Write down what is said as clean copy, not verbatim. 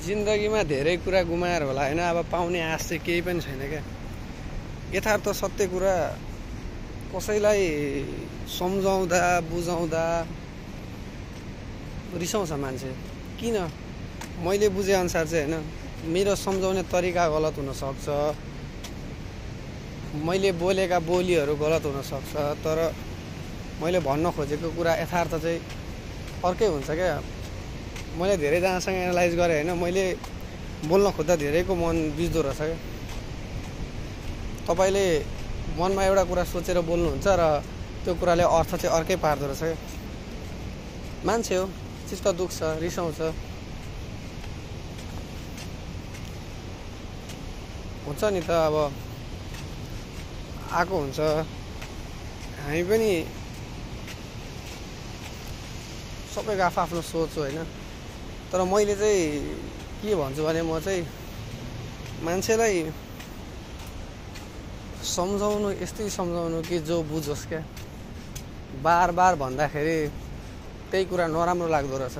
जिन्दगीमा धेरै कुरा गुमाएर होला हैन, अब पाउने आश चाहिँ केही पनि छैन क्या। यथार्थ सत्य कुरा कसैलाई सम्झाउँदा बुझाउँदा रिसाउँछ मान्छे। किन? मैले बुझे अनुसार चाहिँ हैन, मेरो सम्झाउने तरिका गलत हुन सक्छ, मैले बोलेका बोलीहरू गलत हुन सक्छ, तर मैले भन्न खोजेको कुरा यथार्थ चाहिँ अर्कै हुन्छ क्या। मैले धेरैजनासँग एनालाइज गरेँ हैन, मैले बोल्न खोज्दा धेरैको मन बिच्दो रहेछ क्या। तपाईँले मनमा एउटा कुरा सोचेर बोल्नुहुन्छ र त्यो कुराले अर्थ चाहिँ अर्कै पार्दो रहेछ क्या। मान्छे हो, चित्त दुख्छ, रिसाउँछ, हुन्छ नि त। अब आएको हुन्छ, हामी पनि सबैको आफ्नो सोच हो हैन। तर मैले चाहिँ के भन्छु भने, म चाहिँ मान्छेलाई सम्झाउनु यस्तै सम्झाउनु कि जो बुझोस् क्या। बार बार भन्दाखेरि त्यही कुरा नराम्रो लाग्दो रहेछ।